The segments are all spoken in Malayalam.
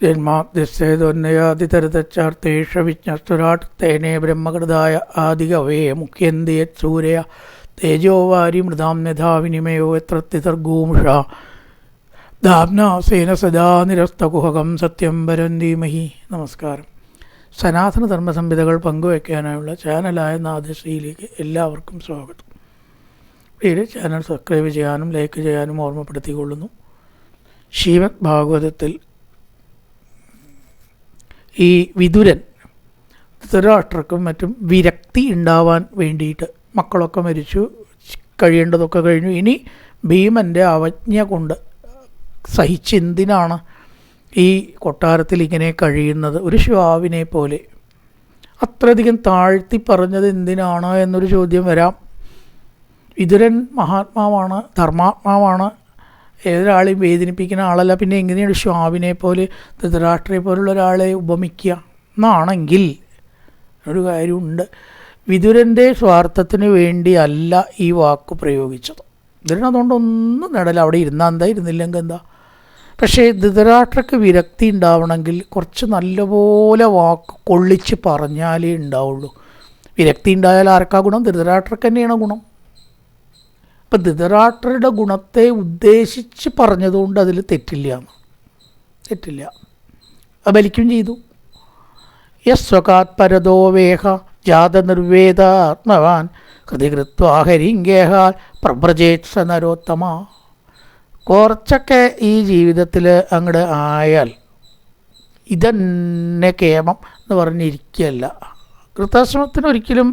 ജന്മാദ്യസ്യേതൊന്നയാതിതരതച്ചാർത്തേഷ വിജ്ഞസ്തുരാട് തേനേ ബ്രഹ്മകൃതായ ആദികവേ മുഖ്യന്തിയത് സൂര്യ തേജോ വാരി മൃതാം യഥാ വിനിമയോ യത്ര തിസർഗോമുഷ ദാംനാസേന സദാ നിരസ്തകുഹകം സത്യം പരം ധീമഹി. നമസ്കാരം. സനാതന ധർമ്മ സംഹിതകൾ പങ്കുവയ്ക്കാനായുള്ള ചാനലായ നാദശ്രീയിലേക്ക് എല്ലാവർക്കും സ്വാഗതം. പേര് ചാനൽ സബ്സ്ക്രൈബ് ചെയ്യാനും ലൈക്ക് ചെയ്യാനും ഓർമ്മപ്പെടുത്തിക്കൊള്ളുന്നു. ശ്രീമദ് ഭാഗവതത്തിൽ ഈ വിതുരൻ ധൃതരാഷ്ട്രർക്കും മറ്റും വിരക്തി ഉണ്ടാവാൻ വേണ്ടിയിട്ട് മക്കളൊക്കെ മരിച്ചു, കഴിയേണ്ടതൊക്കെ കഴിഞ്ഞു, ഇനി ഭീമൻ്റെ അവജ്ഞ കൊണ്ട് സഹിച്ചെന്തിനാണ് ഈ കൊട്ടാരത്തിൽ ഇങ്ങനെ കഴിയുന്നത്, ഒരു ശ്വാവിനെ പോലെ അത്രയധികം താഴ്ത്തി പറഞ്ഞത് എന്തിനാണ് എന്നൊരു ചോദ്യം വരാം. വിതുരൻ മഹാത്മാവാണ്, ധർമാത്മാവാണ്, ഏതൊരാളെയും വേദനിപ്പിക്കുന്ന ആളല്ല. പിന്നെ എങ്ങനെയാണ് ശ്വാവിനെ പോലെ ധൃതരാഷ്ട്രയെ പോലുള്ള ഒരാളെ ഉപമിക്കുക എന്നാണെങ്കിൽ ഒരു കാര്യമുണ്ട്. വിതുരൻ്റെ സ്വാർത്ഥത്തിന് വേണ്ടിയല്ല ഈ വാക്ക് പ്രയോഗിച്ചത്. വിതുരൻ അതുകൊണ്ടൊന്നും നേടല, അവിടെ ഇരുന്നാൽ എന്താ, ഇരുന്നില്ലെങ്കിൽ എന്താ. പക്ഷേ ധൃതരാഷ്ട്രക്ക് വിരക്തി ഉണ്ടാവണമെങ്കിൽ കുറച്ച് നല്ലപോലെ വാക്ക് കൊള്ളിച്ച് പറഞ്ഞാലേ ഉണ്ടാവുള്ളൂ. വിരക്തി ഉണ്ടായാൽ ആർക്കാ ഗുണം? ധൃതരാഷ്ട്രക്ക് തന്നെയാണ് ഗുണം. അപ്പം ധൃതരാഷ്ട്രരുടെ ഗുണത്തെ ഉദ്ദേശിച്ച് പറഞ്ഞതുകൊണ്ട് അതിൽ തെറ്റില്ല. ബലിക്കും ചെയ്തു. യസ്വകാത് പരതോ വേഹ ജാത നിർവേദ ആത്മവാൻ ഹൃതികൃത്വാഹരിങ്കേഹാൽ പ്രഭ്രജേത് സ നരോത്തമ. കുറച്ചൊക്കെ ഈ ജീവിതത്തിൽ അങ്ങോട്ട് ആയാൽ ഇതന്നെ കേമം എന്ന് പറഞ്ഞിരിക്കുകയല്ല. കൃതാശ്രമത്തിന് ഒരിക്കലും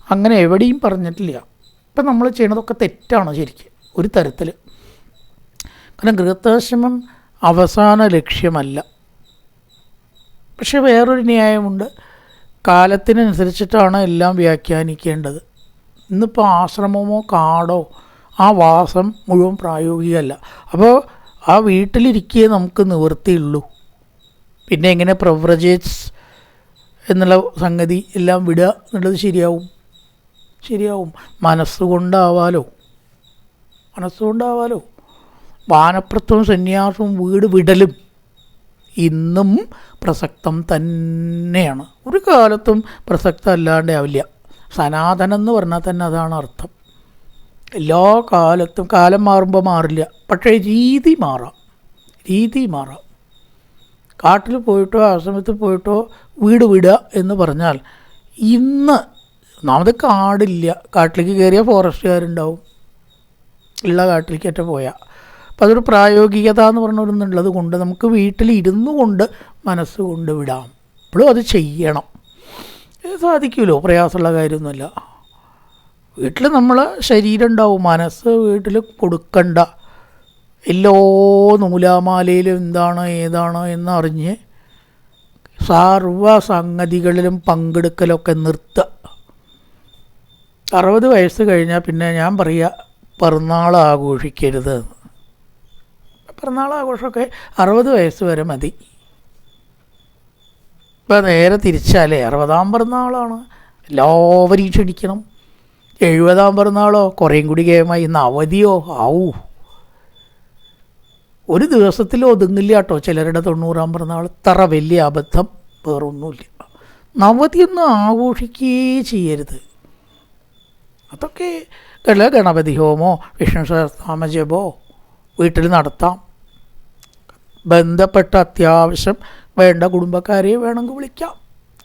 അങ്ങനെ എവിടെയും പറഞ്ഞിട്ടില്ല. ഇപ്പം നമ്മൾ ചെയ്യണതൊക്കെ തെറ്റാണ് ശരിക്കും ഒരു തരത്തിൽ. കാരണം ഗൃഹസ്ഥാശ്രമം അവസാന ലക്ഷ്യമല്ല. പക്ഷെ വേറൊരു ന്യായമുണ്ട്, കാലത്തിനനുസരിച്ചിട്ടാണ് എല്ലാം വ്യാഖ്യാനിക്കേണ്ടത്. ഇന്നിപ്പോൾ ആശ്രമമോ കാടോ ആ വാസം മുഴുവൻ പ്രായോഗികമല്ല. അപ്പോൾ ആ വീട്ടിലിരിക്കേ നമുക്ക് നിവൃത്തിയുള്ളൂ. പിന്നെ എങ്ങനെ പ്രവ്രജേറ്റ്സ് എന്നുള്ള സംഗതി എല്ലാം വിടുക എന്നുള്ളത് ശരിയാവും. മനസ്സുകൊണ്ടാവാലോ. വാനപ്രത്വവും സന്യാസവും വീട് വിടലും ഇന്നും പ്രസക്തം തന്നെയാണ്. ഒരു കാലത്തും പ്രസക്തം അല്ലാണ്ട് ആവില്ല. സനാതനം എന്ന് പറഞ്ഞാൽ തന്നെ അതാണ് അർത്ഥം. എല്ലാ കാലത്തും കാലം മാറുമ്പോൾ മാറില്ല, പക്ഷേ രീതി മാറാം. കാട്ടിൽ പോയിട്ടോ ആശ്രമത്തിൽ പോയിട്ടോ വീട് വിടുക എന്ന് പറഞ്ഞാൽ ഇന്ന് ഒന്നാമത് കാടില്ല, കാട്ടിലേക്ക് കയറിയ ഫോറസ്റ്റുകാരുണ്ടാവും, ഉള്ള കാട്ടിലേക്കേറ്റ പോയാൽ. അപ്പം അതൊരു പ്രായോഗികത എന്ന് പറഞ്ഞൊരുന്നുള്ളത് കൊണ്ട് നമുക്ക് വീട്ടിൽ ഇരുന്നു കൊണ്ട് മനസ്സുകൊണ്ട് വിടാം. ഇപ്പോഴും അത് ചെയ്യണം. സാധിക്കുമല്ലോ, പ്രയാസമുള്ള കാര്യമൊന്നുമല്ല. വീട്ടിൽ നമ്മൾ ശരീരം ഉണ്ടാവും, മനസ്സ് വീട്ടിൽ കൊടുക്കണ്ട. എല്ലോ നൂലാമാലയിലും എന്താണ് ഏതാണ് എന്നറിഞ്ഞ് സർവ്വസംഗതികളിലും പങ്കെടുക്കലൊക്കെ നിർത്തുക. 60 വയസ്സ് കഴിഞ്ഞാൽ പിന്നെ ഞാൻ പറയുക പിറന്നാൾ ആഘോഷിക്കരുത്. പിറന്നാൾ ആഘോഷമൊക്കെ 60 വയസ്സ് വരെ മതി. ഇപ്പം നേരെ തിരിച്ചാലേ 60-ാം പിറന്നാളാണ്, എല്ലാവരെയും ക്ഷണിക്കണം. 70-ാം പിറന്നാളോ കുറേയും കൂടി കേമായി. ഇന്ന് അവധിയോ ഒരു ദിവസത്തിൽ ഒതുങ്ങില്ല കേട്ടോ ചിലരുടെ 90-ാം പിറന്നാൾ. ഇത്ര വലിയ അബദ്ധം വേറൊന്നുമില്ല. നവതിയൊന്നും ആഘോഷിക്കുകയേ ചെയ്യരുത്. അതൊക്കെ ഗണപതി ഹോമോ വിഷ്ണു സഹസ്രനാമജപോ വീട്ടിൽ നടത്താം. ബന്ധപ്പെട്ട അത്യാവശ്യം വേണ്ട കുടുംബക്കാരെ വേണമെങ്കിൽ വിളിക്കാം.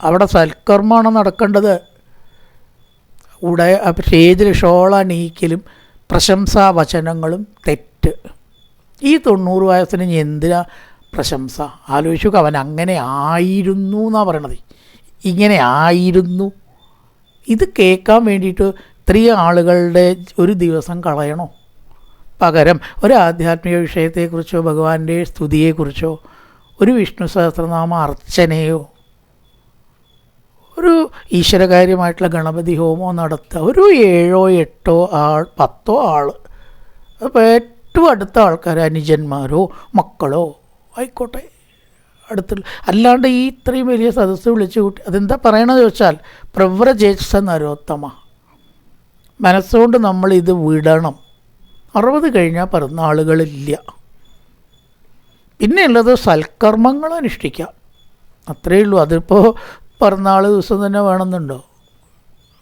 അവിടെ സൽക്കർമ്മമാണ് നടക്കേണ്ടത്. സ്റ്റേജിൽ ഷോളണീക്കലും പ്രശംസാവചനങ്ങളും തെറ്റ്. ഈ 90 വയസ്സിന് എന്തിനാ പ്രശംസ? ആലോചിച്ചു. അവൻ അങ്ങനെ ആയിരുന്നു എന്നാണ് പറയണത്. ഇങ്ങനെ ആയിരുന്നു. ഇത് കേൾക്കാൻ വേണ്ടിയിട്ട് ഇത്രയും ആളുകളുടെ ഒരു ദിവസം കളയണോ? പകരം ഒരു ആധ്യാത്മിക വിഷയത്തെക്കുറിച്ചോ ഭഗവാന്റെ സ്തുതിയെക്കുറിച്ചോ ഒരു വിഷ്ണു സഹസ്രനാമ അർച്ചനയോ ഒരു ഈശ്വരകാര്യമായിട്ടുള്ള ഗണപതി ഹോമോ നടത്തുക. ഒരു 7-8 ആൾ 10 ആൾ, അപ്പോൾ ഏറ്റവും അടുത്ത ആൾക്കാർ, അനുജന്മാരോ മക്കളോ ആയിക്കോട്ടെ, അടുത്തുള്ള. അല്ലാണ്ട് ഈ ഇത്രയും വലിയ സദസ്സ് വിളിച്ചു കൂട്ടി അതെന്താ പറയണത് ചോദിച്ചാൽ പ്രവ്രജേത്സ നരോത്തമ. മനസ്സുകൊണ്ട് നമ്മളിത് വിടണം. 60 കഴിഞ്ഞാൽ പിറന്നാളുകളില്ല. പിന്നെയുള്ളത് സൽക്കർമ്മങ്ങൾ അനുഷ്ഠിക്കാം, അത്രയേ ഉള്ളൂ. അതിപ്പോൾ പിറന്നാൾ ദിവസം തന്നെ വേണമെന്നുണ്ടോ?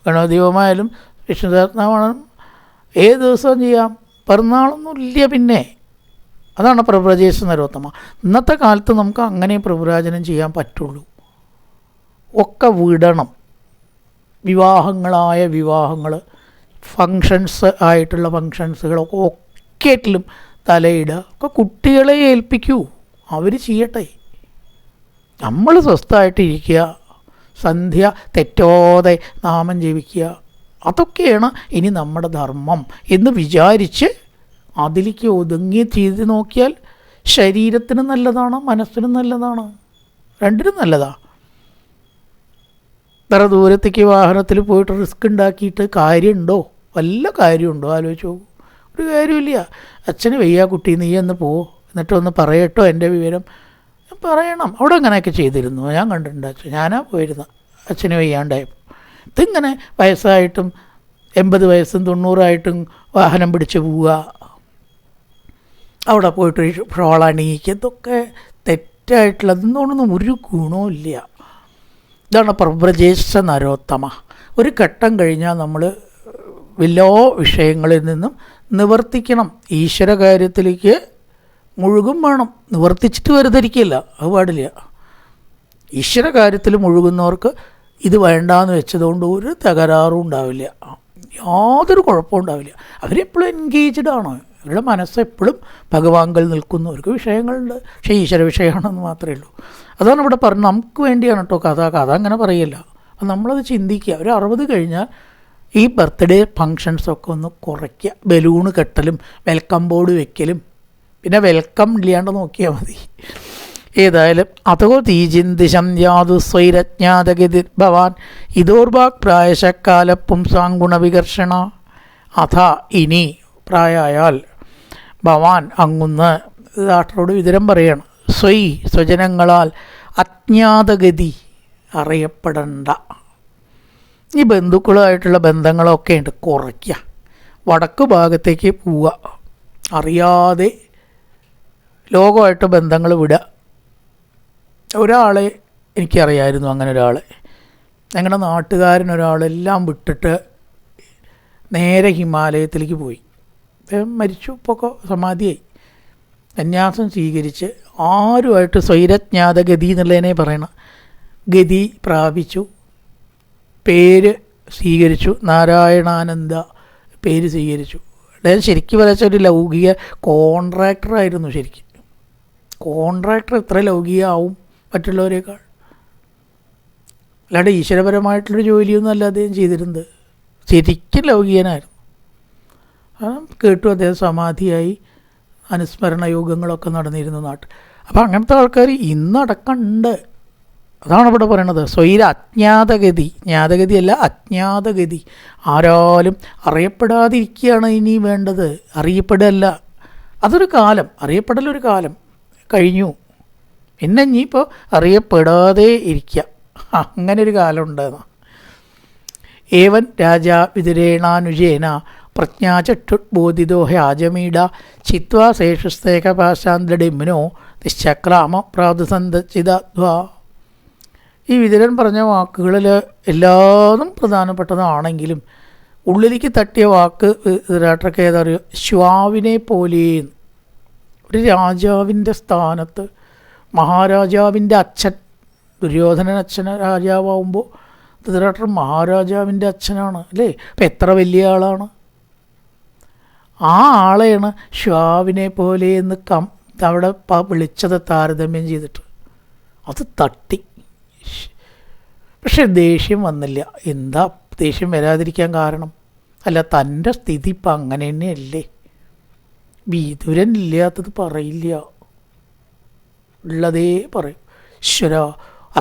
ഗണപതി ഹോമമായാലും വിഷ്ണു സഹസ്രനാമം ഏത് ദിവസവും ചെയ്യാം, പിറന്നാളൊന്നും ഇല്ല. പിന്നെ അതാണ് പ്രവ്രജേശ നരോത്തമ. ഇന്നത്തെ കാലത്ത് നമുക്ക് അങ്ങനെ പ്രവ്രാജനം ചെയ്യാൻ പറ്റുള്ളൂ. ഒക്കെ വിടണം. വിവാഹങ്ങളായ വിവാഹങ്ങൾ, ഫങ്ഷൻസ് ആയിട്ടുള്ള ഫങ്ഷൻസുകളൊക്കെ ഒക്കെറ്റിലും തലയിടുക. ഒക്കെ കുട്ടികളെ ഏൽപ്പിക്കൂ, അവർ ചെയ്യട്ടെ. നമ്മൾ സ്വസ്ഥമായിട്ടിരിക്കുക, സന്ധ്യ തെറ്റോതെ നാമം ജപിക്കുക, അതൊക്കെയാണ് ഇനി നമ്മുടെ ധർമ്മം എന്ന് വിചാരിച്ച് അതിലേക്ക് ഒതുങ്ങി ചെയ്ത് നോക്കിയാൽ ശരീരത്തിന് നല്ലതാണ്, മനസ്സിനും നല്ലതാണ്, രണ്ടിനും നല്ലതാണ്. ഇത്ര ദൂരത്തേക്ക് വാഹനത്തിൽ പോയിട്ട് റിസ്ക് ഉണ്ടാക്കിയിട്ട് കാര്യമുണ്ടോ? വല്ല കാര്യമുണ്ടോ? ആലോചിച്ച് പോകും. ഒരു കാര്യമില്ല. അച്ഛന് വയ്യ കുട്ടി, നീ ഒന്ന് പോ, എന്നിട്ടൊന്ന് പറയട്ടോ എൻ്റെ വിവരം. പറയണം. അവിടെ അങ്ങനെയൊക്കെ ചെയ്തിരുന്നു, ഞാൻ കണ്ടിട്ടുണ്ട്. ഞാനാ പോയിരുന്ന അച്ഛന് വയ്യാണ്ടായപ്പോൾ. ഇതിങ്ങനെ വയസ്സായിട്ടും 80 വയസ്സും 90 വാഹനം പിടിച്ച് പോവുക, അവിടെ പോയിട്ട് ഷോളണിയിക്കുക, ഇതൊക്കെ തെറ്റായിട്ടുള്ളതെന്നൊന്നും ഒരു ഗുണവും ഇല്ല. ഇതാണ് പ്രവ്രജേശ നരോത്തമ. ഒരു ഘട്ടം കഴിഞ്ഞാൽ നമ്മൾ എല്ലാ വിഷയങ്ങളിൽ നിന്നും നിവർത്തിക്കണം, ഈശ്വര കാര്യത്തിലേക്ക് മുഴുകും വേണം. നിവർത്തിച്ചിട്ട് വെറുതെരിക്കില്ല, അത് പാടില്ല. ഈശ്വര കാര്യത്തിൽ മുഴുകുന്നവർക്ക് ഇത് വേണ്ടാന്ന് വെച്ചതുകൊണ്ട് ഒരു തകരാറും ഉണ്ടാവില്ല, യാതൊരു കുഴപ്പവും ഉണ്ടാവില്ല. അവരെപ്പോഴും എൻഗേജ്ഡ് ആണ്, അവരുടെ മനസ്സെപ്പോഴും ഭഗവാങ്കൽ നിൽക്കുന്നവർക്ക് വിഷയങ്ങളുണ്ട്, പക്ഷേ ഈശ്വര വിഷയമാണെന്ന് മാത്രമേ ഉള്ളൂ. അതാണ് ഇവിടെ പറഞ്ഞത്. നമുക്ക് വേണ്ടിയാണ് കേട്ടോ കഥ അങ്ങനെ പറയില്ല. അപ്പം നമ്മളത് ചിന്തിക്കുക. ഒരു 60 കഴിഞ്ഞാൽ ഈ ബർത്ത്ഡേ ഫങ്ഷൻസൊക്കെ ഒന്ന് കുറയ്ക്കുക. ബലൂണ് കെട്ടലും വെൽക്കം ബോർഡ് വെക്കലും, പിന്നെ വെൽക്കം ഇല്ലാണ്ട് നോക്കിയാൽ മതി. ഏതായാലും അതോ തീചിന്തിശം യാതു സ്വൈരജ്ഞാതഗതി ഭവാൻ ഇതോർവാക് പ്രായശക്കാല പുംസാങ്കുണവികർഷണ. അഥ ഇനി പ്രായമായാൽ ഭവാൻ അങ്ങുന്ന് ഡാക്ടറോട് വിവരം പറയണം. സ്വജനങ്ങളാൽ അജ്ഞാതഗതി അറിയപ്പെടണ്ട. ഈ ബന്ധുക്കളുമായിട്ടുള്ള ബന്ധങ്ങളൊക്കെ ഉണ്ട്, കുറയ്ക്കുക. വടക്ക് ഭാഗത്തേക്ക് പോവുക, അറിയാതെ ലോകമായിട്ട് ബന്ധങ്ങൾ വിടുക. ഒരാളെ എനിക്കറിയായിരുന്നു, അങ്ങനെ ഒരാളെ. ഞങ്ങളുടെ നാട്ടുകാരനൊരാളെല്ലാം വിട്ടിട്ട് നേരെ ഹിമാലയത്തിലേക്ക് പോയി. മരിച്ചു, ഇപ്പോൾ സമാധിയായി. സന്യാസം സ്വീകരിച്ച് ആരുമായിട്ട് സ്വൈരജ്ഞാതഗതി എന്നുള്ളതിനെ പറയണം. ഗതി പ്രാപിച്ചു, പേര് സ്വീകരിച്ചു, നാരായണാനന്ദ പേര് സ്വീകരിച്ചു. അതായത് ശരിക്കും പറയാച്ച ഒരു ലൗകിക കോൺട്രാക്ടറായിരുന്നു. ശരിക്കും കോൺട്രാക്ടർ എത്ര ലൗകികമാവും മറ്റുള്ളവരേക്കാൾ. അല്ലാണ്ട് ഈശ്വരപരമായിട്ടുള്ളൊരു ജോലിയൊന്നും അല്ല അദ്ദേഹം ചെയ്തിരുന്നത്. ശരിക്കും ലൗകികനായിരുന്നു. കേട്ടു അദ്ദേഹം സമാധിയായി, അനുസ്മരണ യോഗങ്ങളൊക്കെ നടന്നിരുന്നു നാട്ടിൽ. അപ്പോൾ അങ്ങനത്തെ ആൾക്കാർ ഇന്നടക്കമുണ്ട്. അതാണ് ഇവിടെ പറയണത്. സ്വൈര അജ്ഞാതഗതി, ജ്ഞാതഗതിയല്ല അജ്ഞാതഗതി. ആരാലും അറിയപ്പെടാതിരിക്കുകയാണ് ഇനി വേണ്ടത്, അറിയപ്പെടല്ല. അതൊരു കാലം, അറിയപ്പെടലൊരു കാലം കഴിഞ്ഞു. പിന്നെ ഇനിയിപ്പോൾ അറിയപ്പെടാതെ ഇരിക്കുക, അങ്ങനെ ഒരു കാലം ഉണ്ടെന്ന്. ഏവൻ രാജാ വിതുരേണാനുജേന പ്രജ്ഞാചക്ഷുബോധിതോ ഹ്യാജമീഡ ചിത്വാ ശേഷസ്തേകപാശാന്തടിമ്നോ നിശ്ചക്രാമ പ്രാതുസന്ധിതാധ്വാ. ഈ വിതുരൻ പറഞ്ഞ വാക്കുകളിൽ എല്ലാതും പ്രധാനപ്പെട്ടതാണെങ്കിലും ഉള്ളിലേക്ക് തട്ടിയ വാക്ക് ധൃതരാഷ്ട്രക്ക് ഏതാ അറിയോ? ശ്വാവിനെ പോലെ. ഒരു രാജാവിൻ്റെ സ്ഥാനത്ത് മഹാരാജാവിൻ്റെ അച്ഛൻ, ദുര്യോധനൻ അച്ഛൻ രാജാവാകുമ്പോൾ ധൃതരാഷ്ട്രൻ മഹാരാജാവിൻ്റെ അച്ഛനാണ് അല്ലേ? അപ്പം എത്ര വലിയ ആളാണ്. ആ ആളെയാണ് ശ്വാവിനെ പോലെ എന്ന് അവിടെ വിളിച്ചത് താരതമ്യം ചെയ്തിട്ട്. അത് തട്ടി. പക്ഷെ ദേഷ്യം വന്നില്ല. എന്താ ദേഷ്യം വരാതിരിക്കാൻ കാരണം? അല്ല, തൻ്റെ സ്ഥിതി ഇപ്പം അങ്ങനെ തന്നെയല്ലേ. വിതുരൻ ഇല്ലാത്തത് പറയില്ല, ഉള്ളതേ പറയും. ഈശ്വര,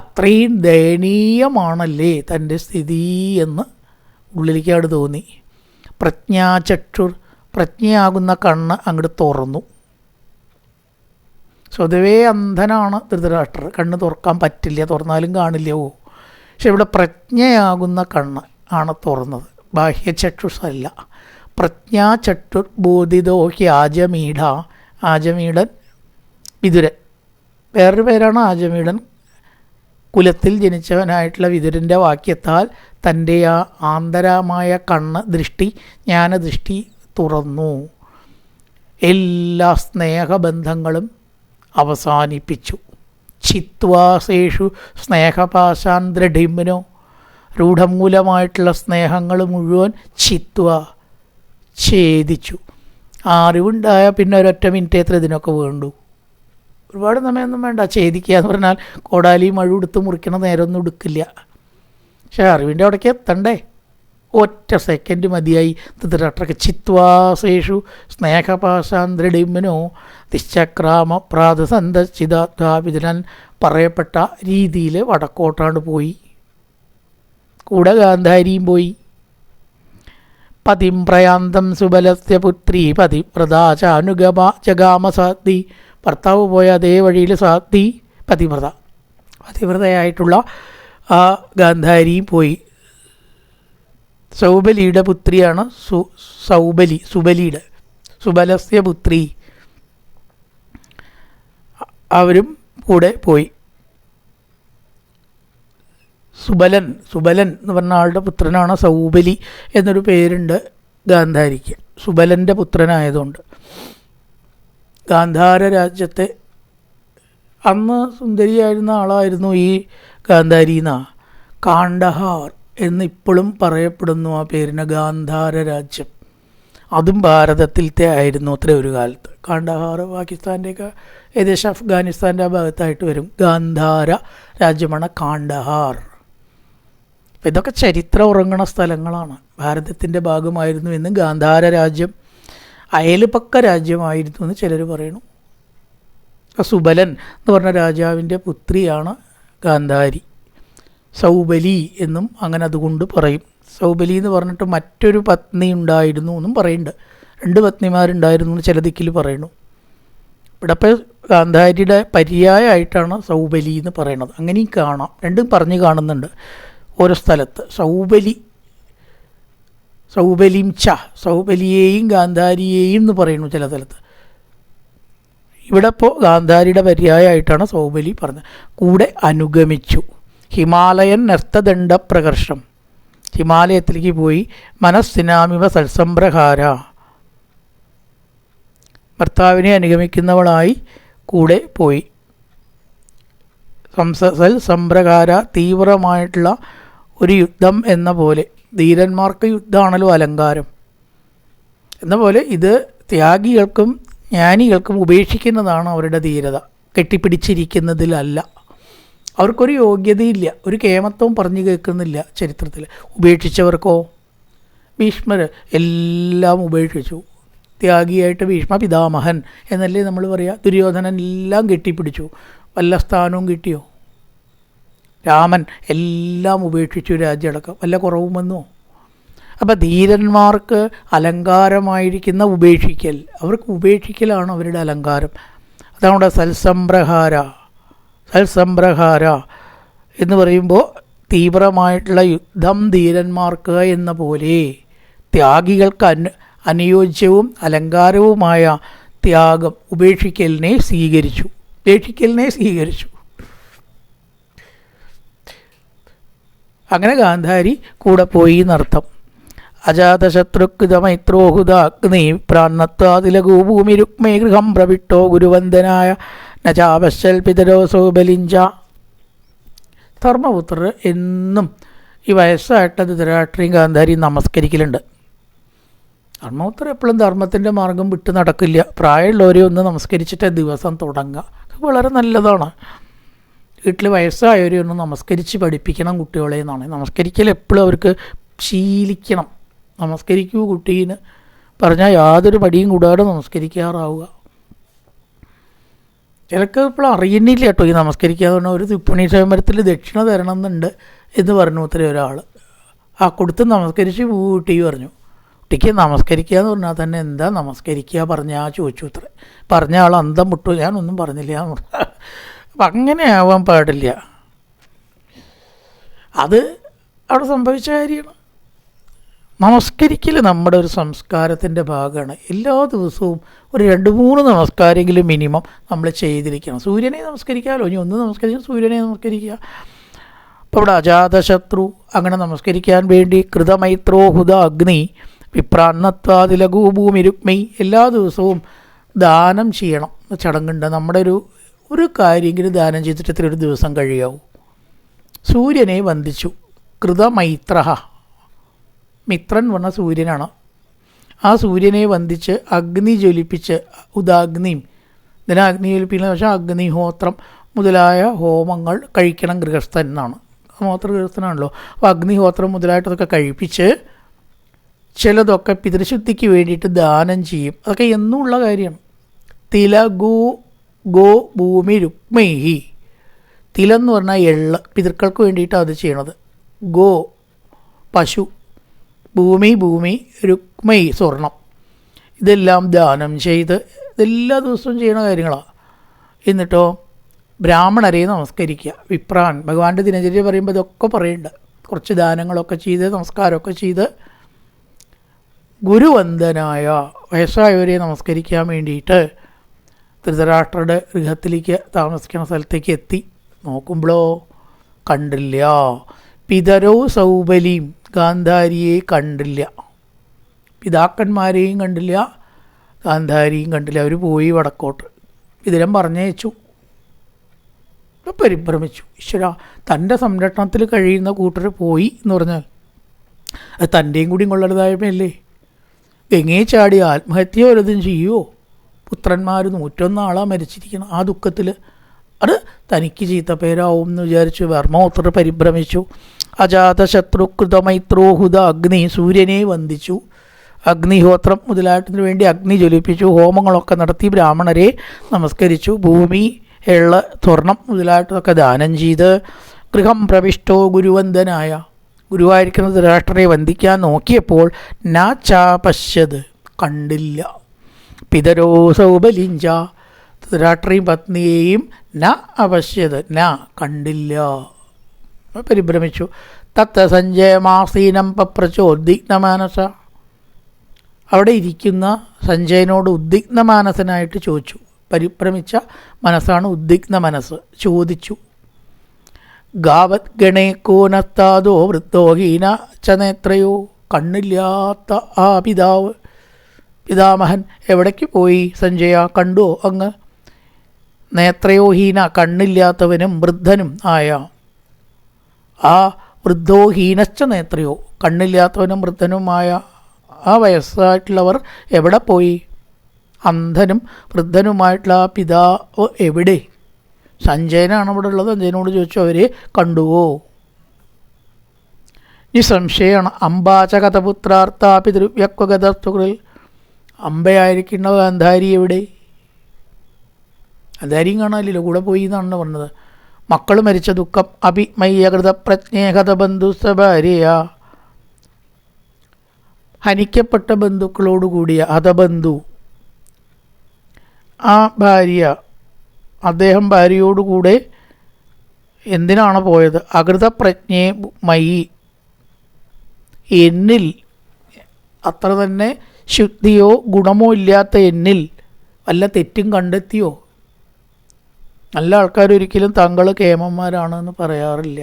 അത്രയും ദയനീയമാണല്ലേ തൻ്റെ സ്ഥിതി എന്ന് ഉള്ളിലേക്കാട് തോന്നി. പ്രജ്ഞാചക്ഷുർ, പ്രജ്ഞയാകുന്ന കണ്ണ് അങ്ങോട്ട് തുറന്നു. സ്വതവേ അന്ധനാണ് ധൃതരാഷ്ട്രർ, കണ്ണ് തുറക്കാൻ പറ്റില്ല, തുറന്നാലും കാണില്ല. പക്ഷെ ഇവിടെ പ്രജ്ഞയാകുന്ന കണ്ണ് ആണ് തുറന്നത്, ബാഹ്യചക്ഷുഷല്ല. പ്രജ്ഞാചക്ഷുർ ബോധിതോ ഹ്യാജമീഢ. ആജമീഢൻ വിതുരൻ, വേറൊരു പേരാണ് ആജമീടൻ. കുലത്തിൽ ജനിച്ചവനായിട്ടുള്ള വിതുരൻ്റെ വാക്യത്താൽ തൻ്റെ ആ ആന്തരമായ ദൃഷ്ടി ജ്ഞാനദൃഷ്ടി തുറന്നു. എല്ലാ സ്നേഹബന്ധങ്ങളും അവസാനിപ്പിച്ചു. ചിത്വാസേഷു സ്നേഹപാശാൻ ദൃഢിമ്നോ, രൂഢമൂലമായിട്ടുള്ള സ്നേഹങ്ങൾ മുഴുവൻ ഛേദിച്ചു. അറിവുണ്ടായ പിന്നെ ഒരൊറ്റ മിനിറ്റ് എത്ര ഇതിനൊക്കെ വേണ്ടു? ഒരുപാട് സമയമൊന്നും വേണ്ട. ഛേദിക്കുക എന്ന് പറഞ്ഞാൽ കോടാലി മഴ എടുത്ത് മുറിക്കണ നേരമൊന്നും എടുക്കില്ല. പക്ഷേ അറിവിൻ്റെ അവിടേക്ക് എത്തണ്ടേ? ഒറ്റ സെക്കൻഡ് മതിയായി. ധൃതരാഷ്ട്രക്ക് ചിത്വാസേഷു സ്നേഹപാശാന്തൃഡിമ്നോ നിശ്ചക്രാമ പ്രാതസന്തചിതാത്വാപിതൻ പറയപ്പെട്ട രീതിയിൽ വടക്കോട്ടാണ്ട് പോയി. കൂടെ ഗാന്ധാരിയും പോയി. പതിം പ്രയാന്തം സുബലസ്യ പുത്രി പതിവ്രതാചാനുഗമ ജഗാമ സാധ്വി. ഭർത്താവ് പോയ അതേ വഴിയിൽ സാധ്വി പതിവ്രതയായിട്ടുള്ള ആ ഗാന്ധാരിയും പോയി. സൗബലിയുടെ പുത്രിയാണ് സുബലിയുടെ സുബലസ്യ പുത്രി. അവരും കൂടെ പോയി. സുബലൻ എന്ന് പറഞ്ഞ ആളുടെ പുത്രനാണ് സൗബലി എന്നൊരു പേരുണ്ട് ഗാന്ധാരിക്ക്, സുബലൻ്റെ പുത്രനായതുകൊണ്ട്. ഗാന്ധാര രാജ്യത്തെ അന്ന് സുന്ദരിയായിരുന്ന ആളായിരുന്നു ഈ ഗാന്ധാരീന. കാണ്ഡഹാർ എന്ന് ഇപ്പോഴും പറയപ്പെടുന്നു ആ പേരിന്. ഗാന്ധാര രാജ്യം അതും ഭാരതത്തിലത്തെ ആയിരുന്നു അത്ര ഒരു കാലത്ത്. കാണ്ഡഹാർ പാകിസ്ഥാൻ്റെയൊക്കെ ഏകദേശം അഫ്ഗാനിസ്ഥാൻ്റെ ആ ഭാഗത്തായിട്ട് വരും. ഗാന്ധാര രാജ്യമാണ് കാണ്ഡഹാർ. അപ്പം ഇതൊക്കെ ചരിത്രം ഉറങ്ങുന്ന സ്ഥലങ്ങളാണ്. ഭാരതത്തിൻ്റെ ഭാഗമായിരുന്നു എന്ന് ഗാന്ധാര രാജ്യം അയൽപക്ക രാജ്യമായിരുന്നു എന്ന് ചിലർ പറയുന്നു. സുബലൻ എന്ന് പറഞ്ഞ രാജാവിൻ്റെ പുത്രിയാണ് ഗാന്ധാരി. സൗബലി എന്നും അങ്ങനെ അതുകൊണ്ട് പറയും. സൗബലി എന്ന് പറഞ്ഞിട്ട് മറ്റൊരു പത്നി ഉണ്ടായിരുന്നു എന്നും പറയുന്നുണ്ട്. 2 പത്നിമാരുണ്ടായിരുന്നു എന്ന് ചില ദിക്കിൽ പറയുന്നു. ഇവിടെ ഇപ്പോൾ ഗാന്ധാരിയുടെ പര്യായമായിട്ടാണ് സൗബലി എന്ന് പറയുന്നത്. അങ്ങനെയും കാണാം, രണ്ടും പറഞ്ഞു കാണുന്നുണ്ട് ഓരോ സ്ഥലത്ത്. സൗബലിയെയും ഗാന്ധാരിയെയും എന്ന് പറയുന്നു ചില സ്ഥലത്ത്. ഇവിടെ ഇപ്പോൾ ഗാന്ധാരിയുടെ പര്യായമായിട്ടാണ് സൗബലി പറഞ്ഞത്. കൂടെ അനുഗമിച്ചു. ഹിമാലയൻ നർത്തദണ്ഡ പ്രകർഷം, ഹിമാലയത്തിലേക്ക് പോയി. മനസ്സിനാമിവ സൽസംപ്രഹാര, ഭർത്താവിനെ അനുഗമിക്കുന്നവളായി കൂടെ പോയി. സൽസംപ്രഹാര, തീവ്രമായിട്ടുള്ള ഒരു യുദ്ധം എന്ന പോലെ. ധീരന്മാർക്ക് യുദ്ധമാണല്ലോ അലങ്കാരം എന്ന പോലെ ഇത് ത്യാഗികൾക്കും ജ്ഞാനികൾക്കും ഉപേക്ഷിക്കുന്നതാണ് അവരുടെ ധീരത. കെട്ടിപ്പിടിച്ചിരിക്കുന്നതിലല്ല. അവർക്കൊരു യോഗ്യതയില്ല, ഒരു കേമത്വവും പറഞ്ഞു കേൾക്കുന്നില്ല ചരിത്രത്തിൽ. ഉപേക്ഷിച്ചവർക്കോ, ഭീഷ്മർ എല്ലാം ഉപേക്ഷിച്ചു. ത്യാഗിയായിട്ട് ഭീഷ്മ പിതാമഹൻ എന്നല്ലേ നമ്മൾ പറയുക. ദുര്യോധനൻ എല്ലാം കെട്ടിപ്പിടിച്ചു. വല്ല സ്ഥാനവും കിട്ടിയോ? രാമൻ എല്ലാം ഉപേക്ഷിച്ചു, രാജ്യമടക്കം. വല്ല കുറവും വന്നോ? അപ്പം ധീരന്മാർക്ക് അലങ്കാരമായിരിക്കുന്ന ഉപേക്ഷിക്കൽ, അവർക്ക് ഉപേക്ഷിക്കലാണ് അവരുടെ അലങ്കാരം. അതാണ് ഇവിടെ സൽസംപ്രഹാര എന്ന് പറയുമ്പോൾ തീവ്രമായിട്ടുള്ള യുദ്ധം ധീരന്മാർക്ക് എന്ന പോലെ ത്യാഗികൾക്ക് അനുയോജ്യവും അലങ്കാരവുമായ ത്യാഗം ഉപേക്ഷിക്കലിനെ സ്വീകരിച്ചു. അങ്ങനെ ഗാന്ധാരി കൂടെ പോയി എന്നർത്ഥം. അജാതശത്രുകൃതമൈത്രോഹുതാഗ്നി പ്രാന്നത്വാതിലഭൂമി രുക്മേ ഗൃഹം പ്രവിട്ടോ ഗുരുവന്ദനായ നചാപശ്ചൽ പിതരോ സൗബലിഞ്ച. ധർമ്മപുത്രർ എന്നും ഈ വയസ്സായിട്ട് ധൃതരാഷ്ട്രയും ഗാന്ധാരിയും നമസ്കരിക്കലുണ്ട്. ധർമ്മപുത്രർ എപ്പോഴും ധർമ്മത്തിൻ്റെ മാർഗം വിട്ട് നടക്കില്ല. പ്രായമുള്ളവരെ ഒന്ന് നമസ്കരിച്ചിട്ട് ദിവസം തുടങ്ങുക, വളരെ നല്ലതാണ്. വീട്ടിൽ വയസ്സായവരെ ഒന്ന് നമസ്കരിച്ച് പഠിപ്പിക്കണം കുട്ടികളെ എന്നാണ്. നമസ്കരിക്കൽ എപ്പോഴും അവർക്ക് ശീലിക്കണം. നമസ്കരിക്കൂ കുട്ടീന്ന് പറഞ്ഞാൽ യാതൊരു മടിയും കൂടാതെ നമസ്കരിക്കാറാവുക. ചിലക്ക് ഇപ്പോൾ അറിയുന്നില്ല കേട്ടോ ഈ നമസ്കരിക്കാതെ പറഞ്ഞാൽ. ഒരു തിപ്പണി സ്വയംവരത്തിൽ ദക്ഷിണ തരണം എന്നുണ്ട് എന്ന് പറഞ്ഞു അത്രേ ഒരാൾ. ആ കൊടുത്ത് നമസ്കരിച്ച് കുട്ടി പറഞ്ഞു. കുട്ടിക്ക് നമസ്കരിക്കുക എന്ന് പറഞ്ഞാൽ തന്നെ എന്താ നമസ്കരിക്കുക പറഞ്ഞാൽ ചോദിച്ചു അത്രേ. പറഞ്ഞ ആൾ അന്തം വിട്ടു. ഞാനൊന്നും പറഞ്ഞില്ല. അപ്പം അങ്ങനെ ആവാൻ പാടില്ല. അത് അവിടെ സംഭവിച്ച കാര്യമാണ്. നമസ്കരിക്കൽ നമ്മുടെ ഒരു സംസ്കാരത്തിൻ്റെ ഭാഗമാണ്. എല്ലാ ദിവസവും ഒരു 2-3 നമസ്കാരമെങ്കിലും മിനിമം നമ്മൾ ചെയ്തിരിക്കണം. സൂര്യനെ നമസ്കരിക്കാമല്ലോ, ഇനി ഒന്ന് നമസ്കരിച്ചാൽ സൂര്യനെ നമസ്കരിക്കുക. അപ്പോൾ ഇവിടെ അജാതശത്രു അങ്ങനെ നമസ്കരിക്കാൻ വേണ്ടി കൃതമൈത്രോ ഹുത അഗ്നി വിപ്രാന്നത്വാതിലഘു ഭൂമി രുക്മി എല്ലാ ദിവസവും ദാനം ചെയ്യണം ചടങ്ങുണ്ട്. നമ്മുടെ ഒരു കാര്യമെങ്കിലും ദാനം ചെയ്തിട്ട് ഇത്ര ഒരു ദിവസം കഴിയാവൂ. സൂര്യനെ വന്ദിച്ചു. കൃതമൈത്ര, മിത്രൻ പറഞ്ഞ സൂര്യനാണ്. ആ സൂര്യനെ വന്ദിച്ച് അഗ്നി ജ്വലിപ്പിച്ച് ഉദാഗ്നിയും ഇതിനെ അഗ്നി ജ്വലിപ്പിക്കുന്ന പക്ഷേ അഗ്നിഹോത്രം മുതലായ ഹോമങ്ങൾ കഴിക്കണം ഗൃഹസ്ഥൻ എന്നാണ്. ഹോത്രം ഗൃഹസ്ഥനാണല്ലോ. അപ്പോൾ അഗ്നിഹോത്രം മുതലായിട്ടതൊക്കെ കഴിപ്പിച്ച് ചിലതൊക്കെ പിതൃശുദ്ധിക്ക് വേണ്ടിയിട്ട് ദാനം ചെയ്യും. അതൊക്കെ എന്നുമുള്ള കാര്യമാണ്. തിലഗോ ഗോ ഭൂമി രുക്മൈഹി. തിലെന്ന് പറഞ്ഞാൽ എള്ള്, പിതൃക്കൾക്ക് വേണ്ടിയിട്ടാണ് അത് ചെയ്യണത്. ഗോ പശു, ഭൂമി രുക്മൈ സ്വർണം, ഇതെല്ലാം ദാനം ചെയ്ത് ഇതെല്ലാ ദിവസവും ചെയ്യുന്ന കാര്യങ്ങളാണ്. എന്നിട്ടോ ബ്രാഹ്മണരെ നമസ്കരിക്കുക. വിപ്രാൻ ഭഗവാന്റെ ദിനചര്യ പറയുമ്പോൾ ഇതൊക്കെ പറയുന്നുണ്ട്. കുറച്ച് ദാനങ്ങളൊക്കെ ചെയ്ത് നമസ്കാരമൊക്കെ ചെയ്ത് ഗുരുവന്ദനായ വയസ്സായവരെ നമസ്കരിക്കാൻ വേണ്ടിയിട്ട് ധൃതരാഷ്ട്രയുടെ ഗൃഹത്തിലേക്ക് താമസിക്കുന്ന സ്ഥലത്തേക്ക് എത്തി. നോക്കുമ്പോഴോ കണ്ടില്ല. പിതരോ സൗബലിയും ഗാന്ധാരിയെ കണ്ടില്ല. പിതാക്കന്മാരെയും കണ്ടില്ല, ഗാന്ധാരിയും കണ്ടില്ല. അവർ പോയി വടക്കോട്ട്. പിതരം പറഞ്ഞയച്ചു. പരിഭ്രമിച്ചു. ഈശ്വര, തൻ്റെ സംരക്ഷണത്തിൽ കഴിയുന്ന കൂട്ടർ പോയി എന്ന് പറഞ്ഞാൽ അത് തൻ്റെയും കൂടി കൊള്ളരുതായ്മയല്ലേ? ഗംഗയെ ചാടി ആത്മഹത്യ വല്ലതും ചെയ്യുമോ? പുത്രന്മാർ 101 ആളാണ് മരിച്ചിരിക്കണം. ആ ദുഃഖത്തിൽ അത് തനിക്ക് ചീത്തപ്പേരാവും എന്ന് വിചാരിച്ചു വർമ്മോത്തർ പരിഭ്രമിച്ചു. അജാതശത്രുകൃതമൈത്രോഹുത അഗ്നി, സൂര്യനെ വന്ദിച്ചു. അഗ്നിഹോത്രം മുതലായിട്ടതിനു വേണ്ടി അഗ്നി ജ്വലിപ്പിച്ചു. ഹോമങ്ങളൊക്കെ നടത്തി ബ്രാഹ്മണരെ നമസ്കരിച്ചു. ഭൂമി, എള്ള്, സ്വർണം മുതലായിട്ടതൊക്കെ ദാനം ചെയ്ത് ഗൃഹം പ്രവിഷ്ടോ ഗുരുവന്ദനായ, ഗുരുവായിരിക്കുന്ന ധൃതരാഷ്ട്രരെ വന്ദിക്കാൻ നോക്കിയപ്പോൾ ന ചാപശ്യത്, കണ്ടില്ല. പിതരോ സൗബലിഞ്ച, ധൃതരാഷ്ട്രയും പത്നിയെയും ന അപശ്യത്, ന കണ്ടില്ല. പരിഭ്രമിച്ചു. തത്ത സഞ്ജയമാസീനം പപ്രചോദ്വിഗ്നമാനസ, അവിടെ ഇരിക്കുന്ന സഞ്ജയനോട് ഉദ്വിഗ്നമാനസനായിട്ട് ചോദിച്ചു. പരിഭ്രമിച്ച മനസ്സാണ് ഉദ്വിഗ്ന മനസ്സ്. ചോദിച്ചു. ഗാവത് ഗണേക്കോനത്താതോ വൃദ്ധോഹീന ചനേത്രയോ, കണ്ണില്ലാത്ത ആ പിതാമഹൻ എവിടേക്ക് പോയി സഞ്ജയ? കണ്ടോ അങ്ങ്? നേത്രയോഹീന, കണ്ണില്ലാത്തവനും വൃദ്ധനും ആയ ആ വൃദ്ധോഹീനച്ച നേത്രയോ, കണ്ണില്ലാത്തവനും വൃദ്ധനുമായ ആ വയസ്സായിട്ടുള്ളവർ എവിടെ പോയി? അന്ധനും വൃദ്ധനുമായിട്ടുള്ള ആ പിതാവ് എവിടെ? സഞ്ജയനാണ് ഇവിടെ ഉള്ളത്. സഞ്ജയനോട് ചോദിച്ചു, അവരെ കണ്ടുവോ? നിസംശയമാണ്. അംബാചകഥപുത്രാർത്ഥ പിതൃവ്യക്വഗതസ്തുകളിൽ, അമ്പയായിരിക്കുന്ന ഗാന്ധാരി എവിടെ? ഗാന്ധാരിയും കാണാനില്ലല്ലോ, കൂടെ പോയി എന്നാണ് പറഞ്ഞത്. മക്കൾ മരിച്ച ദുഃഖം. അഭിമയ്യകൃത പ്രജ്ഞേഹത ബന്ധുസ്വഭാര്യ, ഹനിക്കപ്പെട്ട ബന്ധുക്കളോടുകൂടിയ ഹതബന്ധു ആ ഭാര്യ, അദ്ദേഹം ഭാര്യയോടുകൂടെ എന്തിനാണ് പോയത്? അകൃതപ്രജ്ഞേ മയി, എന്നിൽ അത്ര തന്നെ ശുദ്ധിയോ ഗുണമോ ഇല്ലാത്ത എന്നിൽ വല്ല തെറ്റും കണ്ടെത്തിയോ? നല്ല ആൾക്കാരൊരിക്കലും തങ്ങൾ കേമന്മാരാണെന്ന് പറയാറില്ല.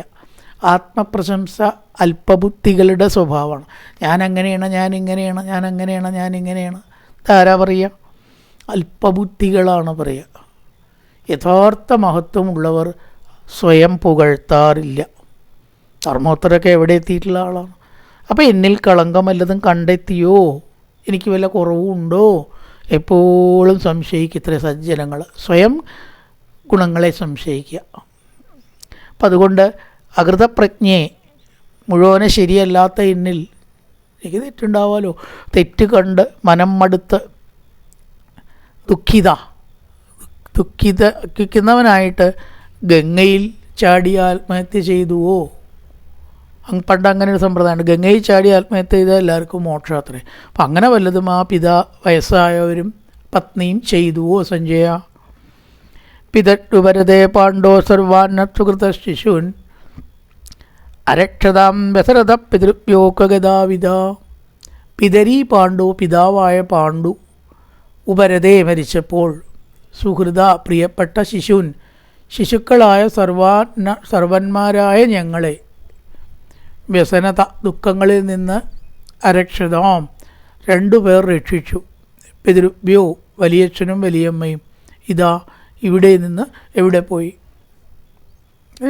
ആത്മപ്രശംസ അല്പബുദ്ധികളുടെ സ്വഭാവമാണ്. ഞാൻ അങ്ങനെയാണ്, ഞാൻ ഇങ്ങനെയാണ്, ഞാൻ അങ്ങനെയാണ്, ഞാൻ ഇങ്ങനെയാണ്. ഇതാരാ പറയുക? അല്പബുദ്ധികളാണ് പറയുക. യഥാർത്ഥ മഹത്വമുള്ളവർ സ്വയം പുകഴ്ത്താറില്ല. ധർമ്മോത്തരൊക്കെ എവിടെ എത്തിയിട്ടുള്ള ആളാണ്. അപ്പോൾ എന്നിൽ കളങ്കം വല്ലതും കണ്ടെത്തിയോ? എനിക്ക് വല്ല കുറവുണ്ടോ? എപ്പോഴും സംശയിക്കുക. ഇത്ര സജ്ജനങ്ങൾ സ്വയം ഗുണങ്ങളെ സംശയിക്കുക. അപ്പം അതുകൊണ്ട് അകൃതപ്രജ്ഞയെ മുഴുവനെ ശരിയല്ലാത്ത എന്നിൽ എനിക്ക് തെറ്റുണ്ടാവാലോ. തെറ്റ് കണ്ട് മനം മടുത്ത് ദുഃഖിക്കുന്നവനായിട്ട് ഗംഗയിൽ ചാടി ആത്മഹത്യ ചെയ്തുവോ? പണ്ട് അങ്ങനെ ഒരു സമ്പ്രദായമുണ്ട്. ഗംഗയിൽ ചാടി ആത്മഹത്യ ചെയ്താൽ എല്ലാവർക്കും മോക്ഷാത്രേ. അപ്പം അങ്ങനെ വല്ലതും ആ വയസ്സായവരും പത്നിയും ചെയ്തുവോ സഞ്ജയ? പിതട്ടുവരതേ പാണ്ഡോ സർവാന്നസുകൃത ശിശൂൻ അരക്ഷതാം വ്യസരഥ പിതൃഭ്യോകഗതാവിധ. പിതരീ പാണ്ഡു, പിതാവായ പാണ്ഡു, ഉപരതേ മരിച്ചപ്പോൾ, സുഹൃത പ്രിയപ്പെട്ട ശിശുൻ, ശിശുക്കളായ സർവന്മാരായ ഞങ്ങളെ, വ്യസനത ദുഃഖങ്ങളിൽ നിന്ന്, അരക്ഷതാം രണ്ടുപേർ രക്ഷിച്ചു. പിതൃഭ്യോ വലിയച്ഛനും വലിയമ്മയും, ഇതാ ഇവിടെ നിന്ന് എവിടെ പോയി?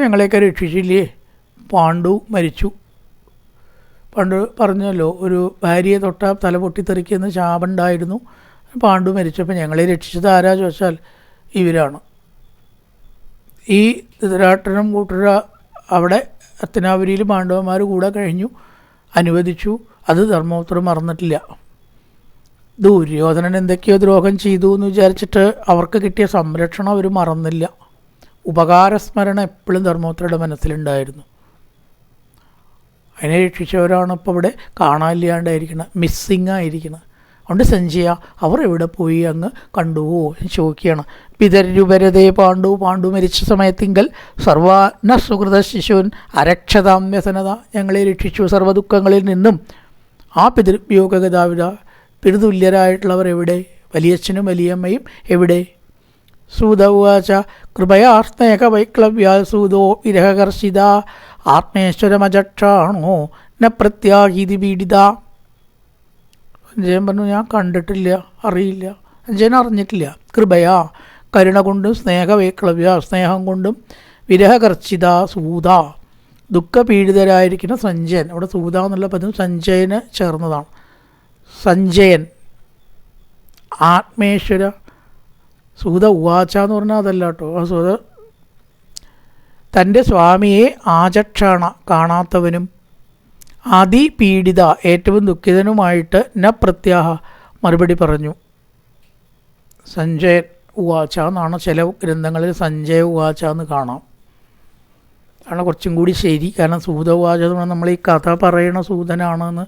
ഞങ്ങളെയൊക്കെ രക്ഷിച്ചില്ലേ? പാണ്ഡു മരിച്ചു. പണ്ട് പറഞ്ഞല്ലോ, ഒരു ഭാര്യയെ തൊട്ടാൽ തല പൊട്ടിത്തെറിക്കുന്ന ശാപമുണ്ടായിരുന്നു. പാണ്ഡു മരിച്ചപ്പോൾ ഞങ്ങളെ രക്ഷിച്ചത് ആരാ ചോദിച്ചാൽ ഇവരാണ്. ഈ ധൃതരാഷ്ട്രനും കൂട്ടര അവിടെ ഹസ്തിനാപുരിയിൽ പാണ്ഡവന്മാർ കൂടെ കഴിഞ്ഞു, അനുവദിച്ചു. അത് ധർമ്മപുത്രൻ മറന്നിട്ടില്ല. ദുര്യോധനൻ എന്തൊക്കെയോ ദ്രോഹം ചെയ്തു എന്ന് വിചാരിച്ചിട്ട് അവർക്ക് കിട്ടിയ സംരക്ഷണം അവർ മറന്നില്ല. ഉപകാരസ്മരണ എപ്പോഴും ധർമ്മപുത്രയുടെ മനസ്സിലുണ്ടായിരുന്നു. അതിനെ രക്ഷിച്ചവരാണ് ഇപ്പോൾ ഇവിടെ കാണാനില്ലാണ്ടായിരിക്കണം, മിസ്സിങ് ആയിരിക്കണം. അതുകൊണ്ട് സഞ്ജയ അവർ എവിടെ പോയി അങ്ങ് കണ്ടുവോ എന്ന് ചോദിക്കുകയാണ്. പിതരുപരതേ പാണ്ഡു, പാണ്ഡു മരിച്ച സമയത്തിങ്കൽ സർവാന സുഹൃത ശിശുവൻ അരക്ഷതാം വ്യസനത, ഞങ്ങളെ രക്ഷിച്ചു സർവ്വദുഃഖങ്ങളിൽ നിന്നും. ആ പിതൃവിയോഗഗതാവിത, പിതൃതുല്യരായിട്ടുള്ളവർ എവിടെ? വലിയച്ഛനും വലിയമ്മയും എവിടെ? സൂത ഉവാച കൃപയാ സ്നേഹവൈക്ലവ്യാൽ സൂതോ വിരഹകർഷിത ആത്മേശ്വരമജക്ഷാണോ ന പ്രത്യാഹീതി പീഡിത. സഞ്ജയൻ പറഞ്ഞു, ഞാൻ കണ്ടിട്ടില്ല, അറിയില്ല. സഞ്ജയൻ അറിഞ്ഞിട്ടില്ല. കൃപയാ കരുണ കൊണ്ടും, സ്നേഹവൈക്ലവ്യ സ്നേഹം കൊണ്ടും, വിരഹകർഷിത സൂത ദുഃഖപീഡിതരായിരിക്കുന്ന സഞ്ജയൻ. അവിടെ സൂത എന്നുള്ള പദം സഞ്ജയന് ചേർന്നതാണ്. സഞ്ജയൻ ആത്മേശ്വര സൂത ഉവാച എന്ന് പറഞ്ഞാൽ അതല്ല കേട്ടോ. ആ സൂത തൻ്റെ സ്വാമിയെ ആചക്ഷാണ കാണാത്തവനും, അതിപീഡിത ഏറ്റവും ദുഃഖിതനുമായിട്ട് ന പ്രത്യാഹ മറുപടി പറഞ്ഞു. സഞ്ജയൻ ഉവാച എന്നാണ് ചില ഗ്രന്ഥങ്ങളിൽ സഞ്ജയ ഉവാച എന്ന് കാണാം. അതാണ് കുറച്ചും കൂടി ശരി. കാരണം സൂത ഉവാച എന്ന് പറഞ്ഞാൽ നമ്മൾ ഈ കഥ പറയണ സൂതനാണെന്ന്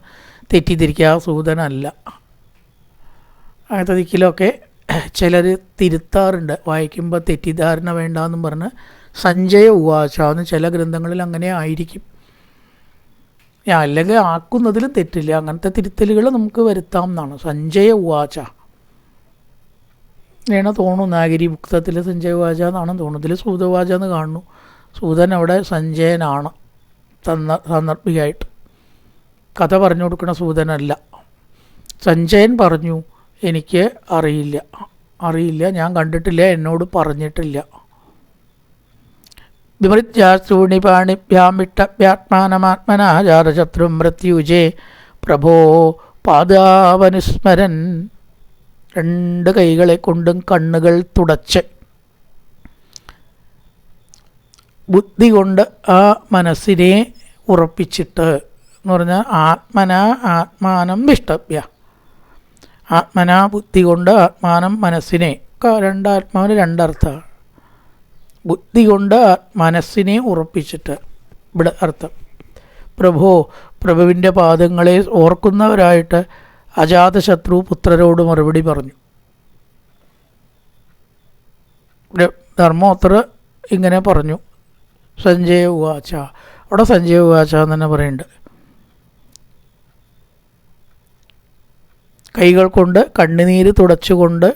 തെറ്റിദ്ധരിക്കുക. ആ സൂതനല്ല. അങ്ങനത്തെ ദിക്കിലൊക്കെ ചിലർ തിരുത്താറുണ്ട്, വായിക്കുമ്പോൾ തെറ്റിദ്ധാരണ വേണ്ടെന്നും പറഞ്ഞ് സഞ്ജയ ഉവാച എന്ന് ചില ഗ്രന്ഥങ്ങളിൽ അങ്ങനെ ആയിരിക്കും. അല്ലെങ്കിൽ ആക്കുന്നതിലും തെറ്റില്ല. അങ്ങനത്തെ തിരുത്തലുകൾ നമുക്ക് വരുത്താം എന്നാണ്. സഞ്ജയ ഉവാച വേണം തോന്നുന്നു. നാഗരി മുക്തത്തിൽ സഞ്ജയ ഉവാച എന്നാണ് തോന്നുന്നു. ഇതിൽ സൂത ഉവാച എന്ന് കാണുന്നു. സൂതൻ അവിടെ സഞ്ജയനാണ് സാന്ദർഭികമായിട്ട്. കഥ പറഞ്ഞു കൊടുക്കുന്ന സൂതനല്ല. സഞ്ജയൻ പറഞ്ഞു, എനിക്ക് അറിയില്ല, ഞാൻ കണ്ടിട്ടില്ല, എന്നോട് പറഞ്ഞിട്ടില്ല. വിമൃത്യാസൂണിപാണിഭ്യാം വിട്ടഭ്യാത്മാനമാത്മനാചാരശത്രും മൃത്യുജേ പ്രഭോ പാദാവനുസ്മരൻ. രണ്ട് കൈകളെ കൊണ്ടും കണ്ണുകൾ തുടച്ച് ബുദ്ധി കൊണ്ട് ആ മനസ്സിനെ ഉറപ്പിച്ചിട്ട് എന്ന് പറഞ്ഞാൽ ആത്മാനം വിഷ്ടഭ്യ, ആത്മനാ ബുദ്ധി കൊണ്ട് ആത്മാനം മനസ്സിനെ, രണ്ടാത്മാവിന് രണ്ടർത്ഥമാണ്. ബുദ്ധി കൊണ്ട് മനസ്സിനെ ഉറപ്പിച്ചിട്ട് ഇവിടെ അർത്ഥം. പ്രഭുവിൻ്റെ പാദങ്ങളെ ഓർക്കുന്നവരായിട്ട് അജാതശത്രു പുത്രരോട് മറുപടി പറഞ്ഞു. ധർമ്മപുത്ര ഇങ്ങനെ പറഞ്ഞു. സഞ്ജയ ഉവാച, അവിടെ സഞ്ജയ ഉവാച എന്ന് തന്നെ പറയുന്നുണ്ട്. കൈകൾ കൊണ്ട് കണ്ണുനീര് തുടച്ചുകൊണ്ട്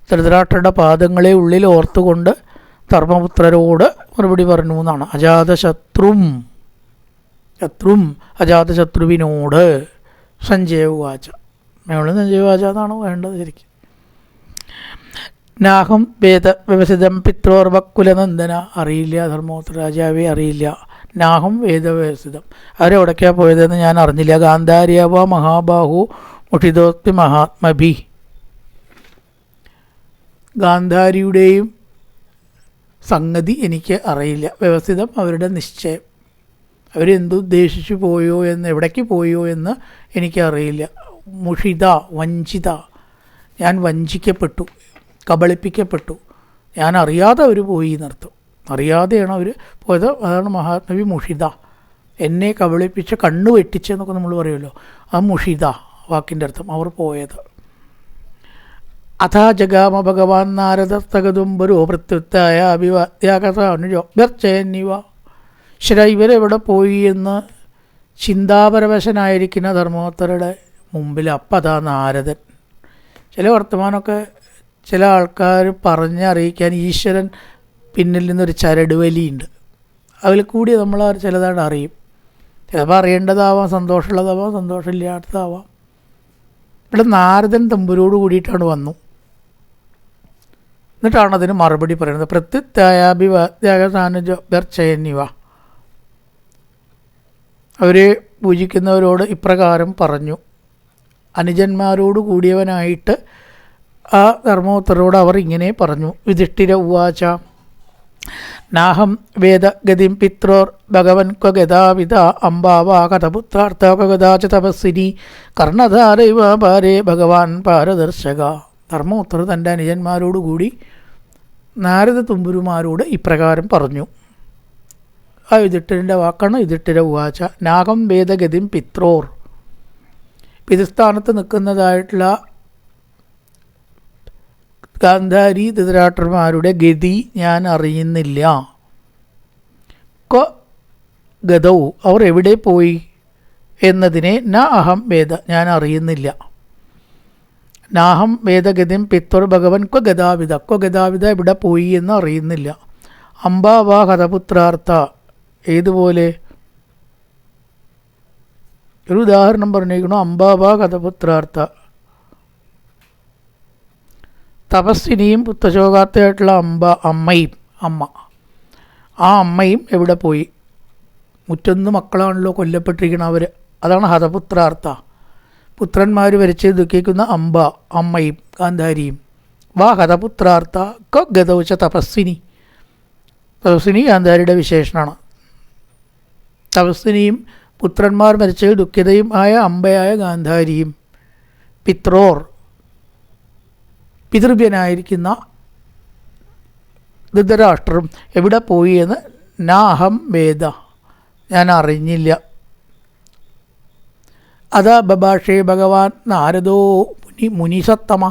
ധൃതരാഷ്ട്രരുടെ പാദങ്ങളെ ഉള്ളിൽ ഓർത്തുകൊണ്ട് ധർമ്മപുത്രരോട് മറുപടി പറഞ്ഞു എന്നാണ്. അജാതശത്രുവിനോട് സഞ്ജയ ഉവാച. മേളിൽ സഞ്ജയ ഉവാച എന്നാണ് വേണ്ടത് ശരിക്കും. നാഹം വേദ വ്യവസിതം പിത്രോർവക്കുലനന്ദന. അറിയില്ല, ധർമ്മപുത്ര രാജാവേ അറിയില്ല. നാഹം വേദവ്യവസിതം. അവരെവിടേക്കാണ് പോയതെന്ന് ഞാൻ അറിഞ്ഞില്ല. ഗാന്ധാര്യാവ മഹാബാഹു മുഷിതോസ്തി മഹാത്മഭി. ഗാന്ധാരിയുടെയും സംഗതി എനിക്ക് അറിയില്ല. വ്യവസ്ഥിതം അവരുടെ നിശ്ചയം. അവരെന്തുദ്ദേശിച്ചു പോയോ എന്ന്, എവിടേക്ക് പോയോ എന്ന് എനിക്കറിയില്ല. മുഷിത വഞ്ചിത, ഞാൻ വഞ്ചിക്കപ്പെട്ടു, കബളിപ്പിക്കപ്പെട്ടു. ഞാൻ അറിയാതെ അവർ പോയി എന്നർത്ഥം. അറിയാതെയാണ് അവർ പോയത്. അതാണ് മഹാത്മവി മുഷിത. എന്നെ കബളിപ്പിച്ച് കണ്ണു വെട്ടിച്ചെന്നൊക്കെ നമ്മൾ പറയുമല്ലോ, ആ മുഷിത വാക്കിൻ്റെ അർത്ഥം അവർ പോയത്. അഥാ ജഗാമ ഭഗവാൻ നാരദസ്തകതുംബരോ പ്രത്യുത്തായ അഭിവാദ്യാകഥാനുജോഭ്യർച്ചയന്നിവ. ശരി, ഇവരെവിടെ പോയി എന്ന് ചിന്താപരവശനായിരിക്കുന്ന ധർമ്മപുത്രരുടെ മുമ്പിൽ. അപ്പം അതാ നാരദൻ. ചില വർത്തമാനമൊക്കെ ചില ആൾക്കാർ പറഞ്ഞറിയിക്കാൻ ഈശ്വരൻ പിന്നിൽ നിന്നൊരു ചരട് വലിയുണ്ട്. അതിൽ കൂടി നമ്മൾ ചിലതാണ് അറിയും. ചിലപ്പോൾ അറിയേണ്ടതാവാം, സന്തോഷമുള്ളതാവാം, സന്തോഷമില്ലാത്തതാവാം. ഇവിടെ നാരദൻ തമ്പുരോട് കൂടിയിട്ടാണ് വന്നു. എന്നിട്ടാണ് അതിന് മറുപടി പറയുന്നത്. പ്രത്യുത്തായാഭിവാദ്യാഗസാനുജർച്ചയന്നിവ. അവർ പൂജിക്കുന്നവരോട് ഇപ്രകാരം പറഞ്ഞു. അനുജന്മാരോട് കൂടിയവനായിട്ട് ആ ധർമ്മോത്തരോട് അവർ ഇങ്ങനെ പറഞ്ഞു. യുധിഷ്ഠിര ഉവാച നാഹം വേദഗതിം പിത്രോർ ഭഗവൻ ക്വഗതാവിത അംബാവാ കഥപുത്രാർത്ഥ ക്വഗതാച തപസ്സിനി കർണധാരൈവ പാരേ ഭഗവാൻ പാരദർശക. ധർമ്മോത്തർ തൻ്റെ അനുജന്മാരോടുകൂടി നാരദ തുമ്പുരുമാരോട് ഇപ്രകാരം പറഞ്ഞു. ആ യുധിഷ്ഠിരൻ്റെ വാക്കാണ്. യുധിഷ്ഠിര ഉവാച നാഹം വേദഗതിം പിത്രോർ. പിതൃസ്ഥാനത്ത് നിൽക്കുന്നതായിട്ടുള്ള ഗാന്ധാരി ധൃതരാഷ്ട്രന്മാരുടെ ഗതി ഞാൻ അറിയുന്നില്ല. ഗതൗ അവർ എവിടെ പോയി എന്നതിനെ ന അഹം വേദ ഞാൻ അറിയുന്നില്ല. നാഹം വേദഗതിം പിത്വർ ഭഗവൻ ഗതാവിത ഗതാവിത എവിടെ പോയി എന്ന് അറിയുന്നില്ല. അംബാവാ ഹതപുത്രാർത്ഥ ഏതുപോലെ ഒരു ഉദാഹരണം പറഞ്ഞിരിക്കണു. അംബാവാ ഹതപുത്രാർത്ഥ തപസ്സിനിയും പുത്രശോകാർത്ഥയായിട്ടുള്ള അമ്മയും ആ അമ്മയും എവിടെ പോയി? 101 മക്കളാണല്ലോ കൊല്ലപ്പെട്ടിരിക്കണം അവർ. അതാണ് ഹതപുത്രാർത്ഥ. പുത്രന്മാർ വരച്ച് ദുഃഖിക്കുന്ന അമ്മയും ഗാന്ധാരിയും. വാ ഹതപുത്രാർത്ഥ ഗതൗച്ച തപസ്സിനി. തപസ്സിനി ഗാന്ധാരിയുടെ വിശേഷണമാണ്. തപസ്സിനിയും പുത്രന്മാർ മരിച്ച് ദുഃഖിതയും ആയ അമ്പയായ ഗാന്ധാരിയും പിത്രോർ പിതൃഭ്യനായിരിക്കുന്ന ധൃതരാഷ്ട്രം എവിടെ പോയി എന്ന് നാഹം വേദ ഞാൻ അറിഞ്ഞില്ല. അതാ ബഭാഷേ ഭഗവാൻ നാരദോ മുനിസത്തമ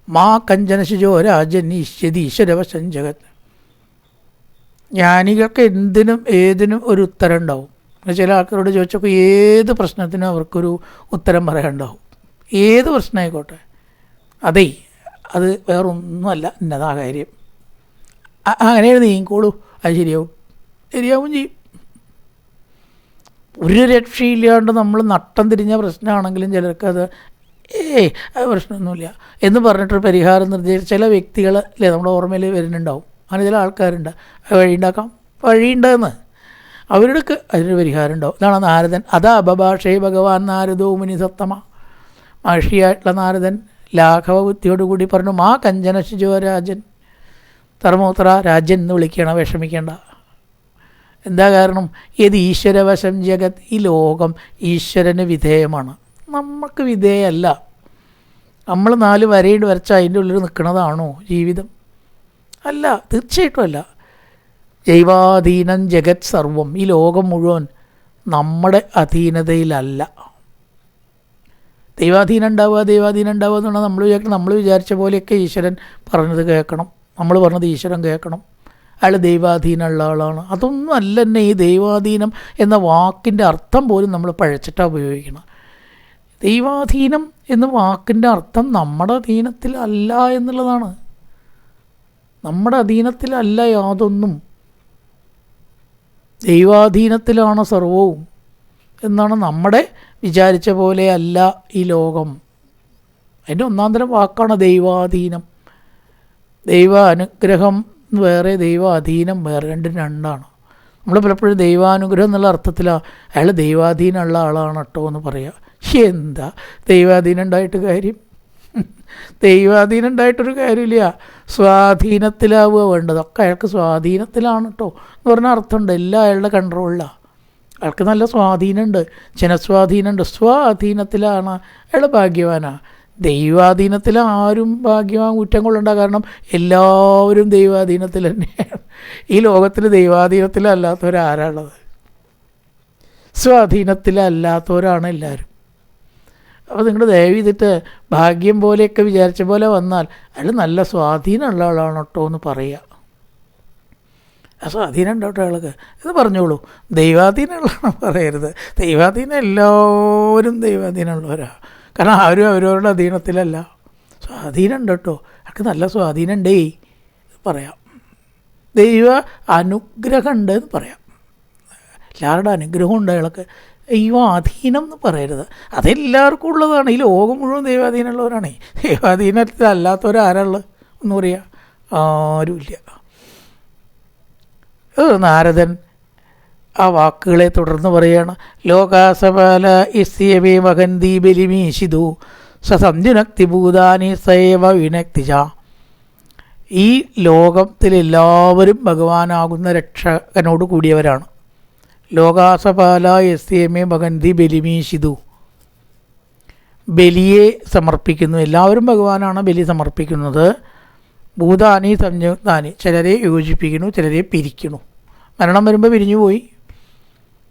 മാ കഞ്ചനശിജോ രാജൻ ഈശ്വരീശ്വരവശം ജഗത്. ജ്ഞാനികൾക്ക് എന്തിനും ഏതിനും ഒരു ഉത്തരം ഉണ്ടാവും. ചില ആൾക്കാരോട് ചോദിച്ചപ്പോൾ ഏത് പ്രശ്നത്തിനും അവർക്കൊരു ഉത്തരം പറയാനുണ്ടാവും. ഏത് പ്രശ്നമായിക്കോട്ടെ, അതേ അത് വേറൊന്നുമല്ല ഇന്നതാ കാര്യം, അങ്ങനെയാണ് നീങ്ങിക്കോളൂ, അത് ശരിയാവും ചെയ്യും. ഒരു രക്ഷയില്ലാണ്ട് നമ്മൾ നട്ടം തിരിഞ്ഞ പ്രശ്നമാണെങ്കിലും ചിലർക്കത് അത് പ്രശ്നമൊന്നുമില്ല എന്ന് പറഞ്ഞിട്ട് പരിഹാരം നിർദ്ദേശിച്ച ചില വ്യക്തികൾ അല്ലേ നമ്മുടെ ഓർമ്മയിൽ വരുന്നുണ്ടാവും. അങ്ങനെ ചില ആൾക്കാരുണ്ട്. വഴിയുണ്ടെന്ന് അവരുടെ അതിന് പരിഹാരം ഉണ്ടാവും. ഇതാണ് നാരദൻ. അതാ അപഭാഷേ ഭഗവാൻ നാരദോ മുനിസത്തമ. മഹർഷിയായിട്ടുള്ള നാരദൻ ലാഘവ ബുദ്ധിയോടുകൂടി പറഞ്ഞു. മാ കഞ്ചന ശിജോ രാജൻ. ധർമ്മോത്ര രാജൻ എന്ന് വിളിക്കണം, വിഷമിക്കേണ്ട. എന്താ കാരണം? ഏത് ഈശ്വരവശം ജഗത്. ഈ ലോകം ഈശ്വരന് വിധേയമാണ്, നമുക്ക് വിധേയമല്ല. നമ്മൾ 4 വരയിട്ട് വരച്ച അതിൻ്റെ ഉള്ളിൽ നിൽക്കുന്നതാണോ ജീവിതം? അല്ല, തീർച്ചയായിട്ടും അല്ല. ജൈവാധീനം ജഗത് സർവം. ഈ ലോകം മുഴുവൻ നമ്മുടെ അധീനതയിലല്ല. ദൈവാധീനം ഉണ്ടാവുക എന്ന് പറഞ്ഞാൽ നമ്മൾ വിചാരിച്ച പോലെയൊക്കെ ഈശ്വരൻ പറഞ്ഞത് കേൾക്കണം, നമ്മൾ പറഞ്ഞത് ഈശ്വരൻ കേൾക്കണം, അയാൾ ദൈവാധീനമുള്ള ആളാണ്. അതൊന്നും അല്ല തന്നെ. ഈ ദൈവാധീനം എന്ന വാക്കിൻ്റെ അർത്ഥം പോലും നമ്മൾ പഴച്ചിട്ടാണ് ഉപയോഗിക്കണം. ദൈവാധീനം എന്ന വാക്കിൻ്റെ അർത്ഥം നമ്മുടെ അധീനത്തിലല്ല എന്നുള്ളതാണ്. നമ്മുടെ അധീനത്തിലല്ല യാതൊന്നും, ദൈവാധീനത്തിലാണ് സർവവും എന്നാണ്. നമ്മുടെ വിചാരിച്ച പോലെ അല്ല ഈ ലോകം. അതിൻ്റെ ഒന്നാന്തരം വാക്കാണ് ദൈവാധീനം. ദൈവ അനുഗ്രഹം വേറെ, ദൈവാധീനം വേറെ, രണ്ടാണ്. നമ്മൾ പലപ്പോഴും ദൈവാനുഗ്രഹം എന്നുള്ള അർത്ഥത്തിലാണ് അയാൾ ദൈവാധീനമുള്ള ആളാണ് കേട്ടോ എന്ന് പറയുക. എന്താ ദൈവാധീനം ഉണ്ടായിട്ട് കാര്യം? ദൈവാധീനം ഉണ്ടായിട്ടൊരു കാര്യമില്ല. സ്വാധീനത്തിലാവുക വേണ്ടത്. ഒക്കെ അയാൾക്ക് സ്വാധീനത്തിലാണ് കേട്ടോ എന്ന് പറഞ്ഞ അർത്ഥമുണ്ട്. എല്ലാം അയാളുടെ കൺട്രോളിലാണ്. അയാൾക്ക് നല്ല സ്വാധീനമുണ്ട്, ജനസ്വാധീനമുണ്ട്. സ്വാധീനത്തിലാണ് അയാൾ ഭാഗ്യവാനാണ്. ദൈവാധീനത്തിൽ ആരും ഭാഗ്യവാൻ കുറ്റം കൊള്ളണ്ട. കാരണം എല്ലാവരും ദൈവാധീനത്തിൽ തന്നെയാണ്. ഈ ലോകത്തിൽ ദൈവാധീനത്തിലല്ലാത്തവരാരാണുള്ളത്? സ്വാധീനത്തിലല്ലാത്തവരാണ് എല്ലാവരും. അപ്പോൾ നിങ്ങൾ ദയവ് ചെയ്തിട്ട് ഭാഗ്യം പോലെയൊക്കെ വിചാരിച്ച പോലെ വന്നാൽ അയാൾ നല്ല സ്വാധീനമുള്ള ആളാണ് കേട്ടോ എന്ന് പറയുക. സ്വാധീനം ഉണ്ടോ അയാൾക്ക് ഇത് പറഞ്ഞോളൂ. ദൈവാധീനമുള്ളതാണ് പറയരുത്. ദൈവാധീനം എല്ലാവരും ദൈവാധീനമുള്ളവരാ. കാരണം ആരും അവരവരുടെ അധീനത്തിലല്ല. സ്വാധീനം ഉണ്ട് കേട്ടോ, അയാൾക്ക് നല്ല സ്വാധീനം ഉണ്ടേ പറയാം. ദൈവ അനുഗ്രഹം ഉണ്ട് എന്ന് പറയാം. എല്ലാവരുടെ അനുഗ്രഹം ഉണ്ട് അയാൾക്ക്. ദൈവാധീനം എന്ന് പറയരുത്. അതെല്ലാവർക്കും ഉള്ളതാണ്. ഈ ലോകം മുഴുവൻ ദൈവാധീനമുള്ളവരാണ്. ദൈവാധീനത്തിലല്ലാത്തവരാരുള്ളത് എന്ന് പറയുക? ആരുമില്ല. നാരദൻ ആ വാക്കുകളെ തുടർന്ന് പറയുകയാണ്. ലോകാസപാല ഇസ്യമേ മകന്തി ബലിമീശിതു സസഞ്ജുനക്തിഭൂതാനി സേവ വിനക്തിജ. ഈ ലോകത്തിലെല്ലാവരും ഭഗവാനാകുന്ന രക്ഷകനോട് കൂടിയവരാണ്. ലോകാസപാല എസ്യമേ ഭഗന്തി ബലിമീശിതു, ബലിയെ സമർപ്പിക്കുന്നു. എല്ലാവരും ഭഗവാനാണ് ബലി സമർപ്പിക്കുന്നത്. ഭൂതാനി സംയുക്താനി, ചിലരെ യോജിപ്പിക്കുന്നു, ചിലരെ പിരിക്കുന്നു. മരണം വരുമ്പോൾ പിരിഞ്ഞു പോയി,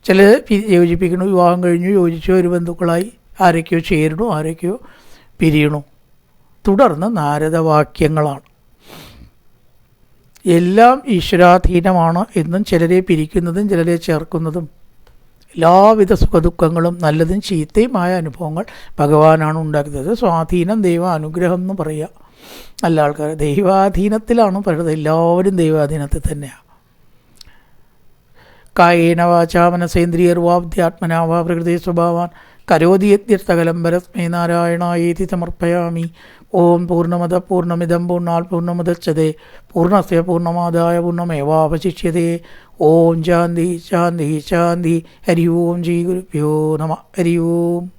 ചിലർ യോജിപ്പിക്കുന്നു. വിവാഹം കഴിഞ്ഞു, യോജിച്ചു, ഒരു ബന്ധുക്കളായി. ആരൊക്കെയോ ചേരണു, ആരൊക്കെയോ പിരിയണു. തുടർന്ന് നാരദവാക്യങ്ങളാണ്. എല്ലാം ഈശ്വരാധീനമാണ് എന്നും ചിലരെ പിരിക്കുന്നതും ചിലരെ ചേർക്കുന്നതും എല്ലാവിധ സുഖദുഃഖങ്ങളും നല്ലതും ചീത്തയുമായ അനുഭവങ്ങൾ ഭഗവാനാണ് ഉണ്ടാക്കുന്നത്. സ്വാധീനം, ദൈവ അനുഗ്രഹം എന്ന് പറയുക. നല്ല ആൾക്കാർ ദൈവാധീനത്തിലാണ് പറയുന്നത്. എല്ലാവരും ദൈവാധീനത്തിൽ തന്നെയാണ്. കായേന വാചാ മനസേന്ദ്രിയർവാബ്ധ്യാത്മനാ വാ പ്രകൃതി സ്വഭാവാൻ കരോതി യദ്യർത്ഥകലം പരസ്മൈ നാരായണായേതി സമർപ്പയാമി. ഓം പൂർണ്ണമദ പൂർണ്ണമിദം പൂർണ്ണാൽ പൂർണ്ണമുദച്യതേ പൂർണ്ണസ്യ പൂർണ്ണമാദായ പൂർണ്ണമേവാവശിഷ്യതേ. ഓം ശാന്തി ശാന്തി ശാന്തി. ഹരി ഓം ശ്രീ ഗുരുഭ്യോ നമഃ. ഹരി ഓം.